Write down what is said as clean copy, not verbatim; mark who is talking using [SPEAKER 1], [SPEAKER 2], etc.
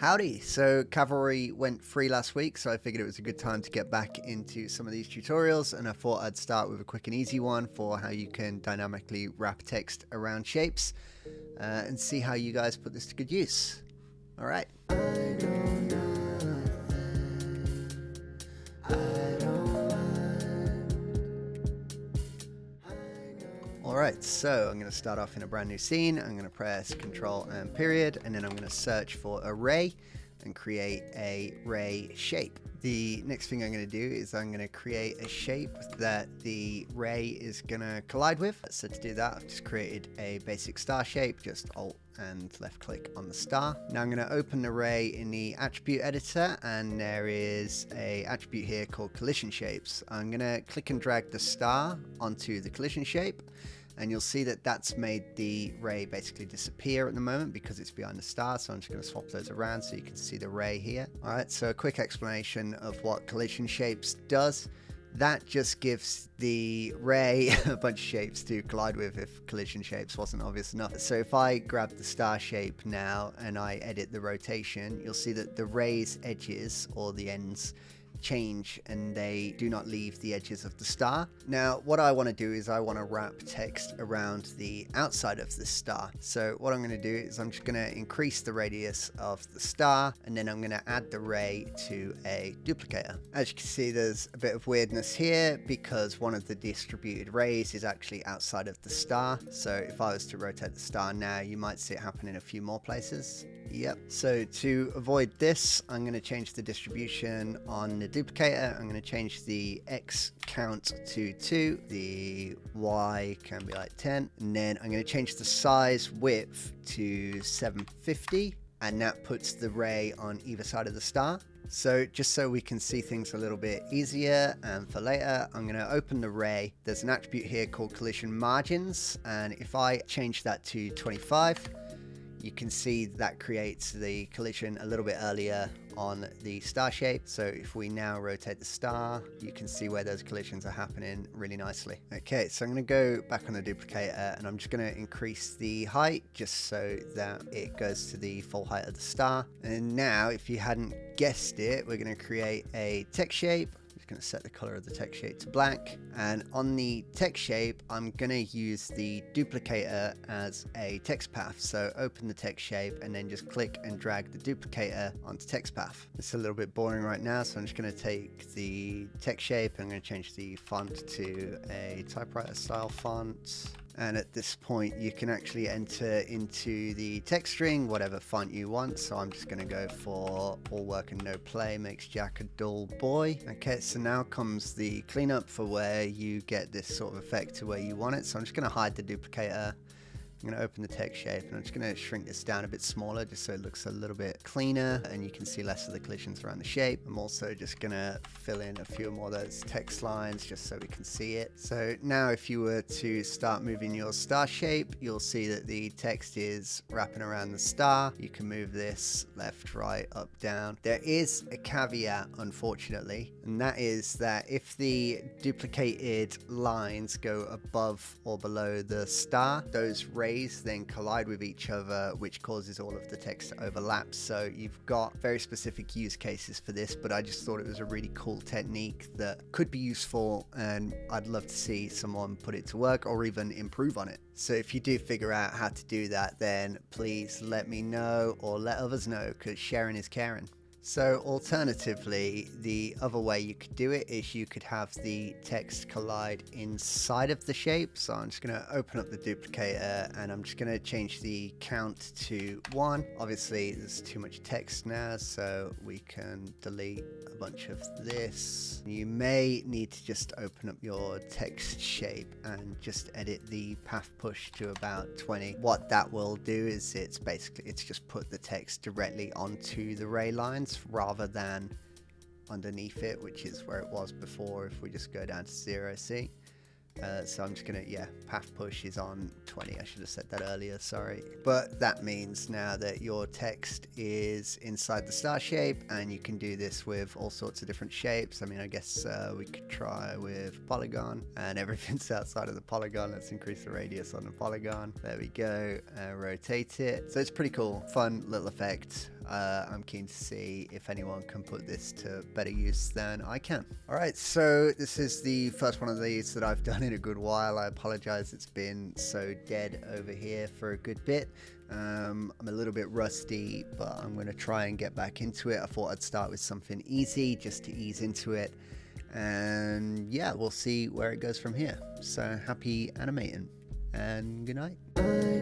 [SPEAKER 1] Howdy! So Cavalry went free last week, so I figured it was a good time to get back into some of these tutorials, and I thought I'd start with a quick and easy one for how you can dynamically wrap text around shapes and see how you guys put this to good use. Alright. Alright, so I'm going to start off in a brand new scene. I'm going to press Control and period, and then I'm going to search for array and create a ray shape. The next thing I'm going to do is I'm going to create a shape that the ray is going to collide with. So to do that, I've just created a basic star shape, just Alt and left click on the star. Now I'm going to open the ray in the attribute editor, and there is a attribute here called collision shapes. I'm going to click and drag the star onto the collision shape, and you'll see that that's made the ray basically disappear at the moment because it's behind the star. So I'm just going to swap those around so you can see the ray here. All right, so a quick explanation of what collision shapes does. That just gives the ray a bunch of shapes to collide with if collision shapes wasn't obvious enough. So if I grab the star shape now and I edit the rotation, you'll see that the ray's edges, or the ends, change and they do not leave the edges of the star. Now what I want to do is I want to wrap text around the outside of the star. So what I'm going to do is I'm just going to increase the radius of the star, and then I'm going to add the ray to a duplicator. As you can see, there's a bit of weirdness here because one of the distributed rays is actually outside of the star. So if I was to rotate the star now, you might see it happen in a few more places. Yep. So to avoid this, I'm going to change the distribution on the duplicator. I'm going to change the X count to 2. The Y can be like 10. And then I'm going to change the size width to 750. And that puts the ray on either side of the star. So just so we can see things a little bit easier and for later, I'm going to open the ray. There's an attribute here called collision margins. And if I change that to 25, you can see that creates the collision a little bit earlier on the star shape. So if we now rotate the star, you can see where those collisions are happening really nicely. Okay, so I'm going to go back on the duplicator, and I'm just going to increase the height just so that it goes to the full height of the star. And now, if you hadn't guessed it, we're going to create a text shape. Going to set the color of the text shape to black, and on the text shape I'm going to use the duplicator as a text path. So open the text shape and then just click and drag the duplicator onto text path. It's a little bit boring right now, so I'm just going to take the text shape and I'm going to change the font to a typewriter style font. And at this point you can actually enter into the text string whatever font you want. So I'm just going to go for all work and no play makes Jack a dull boy. Okay, so now comes the cleanup for where you get this sort of effect to where you want it. So I'm just going to hide the duplicator. I'm going to open the text shape, and I'm just going to shrink this down a bit smaller just so it looks a little bit cleaner and you can see less of the collisions around the shape. I'm also just going to fill in a few more of those text lines just so we can see it. So now if you were to start moving your star shape, you'll see that the text is wrapping around the star. You can move this left, right, up, down. There is a caveat, unfortunately, and that is that if the duplicated lines go above or below the star, those rays then collide with each other, which causes all of the text to overlap. So you've got very specific use cases for this, but I just thought it was a really cool technique that could be useful, and I'd love to see someone put it to work or even improve on it. So if you do figure out how to do that, then please let me know or let others know, because sharing is caring. So alternatively, the other way you could do it is you could have the text collide inside of the shape. So I'm just going to open up the duplicator and I'm just going to change the count to 1. Obviously there's too much text now, so we can delete a bunch of this. You may need to just open up your text shape and just edit the path push to about 20. What that will do is it's just put the text directly onto the ray lines rather than underneath it, which is where it was before if we just go down to 0C. So I'm just gonna, path push is on 20. I should have said that earlier, sorry. But that means now that your text is inside the star shape, and you can do this with all sorts of different shapes. I mean, I guess we could try with polygon, and everything's outside of the polygon. Let's increase the radius on the polygon. There we go, rotate it. So it's pretty cool, fun little effect. I'm keen to see if anyone can put this to better use than I can. All right, so this is the first one of these that I've done in a good while. I apologize, it's been so dead over here for a good bit. I'm a little bit rusty, but I'm going to try and get back into it. I thought I'd start with something easy just to ease into it. And yeah, we'll see where it goes from here. So happy animating and good night.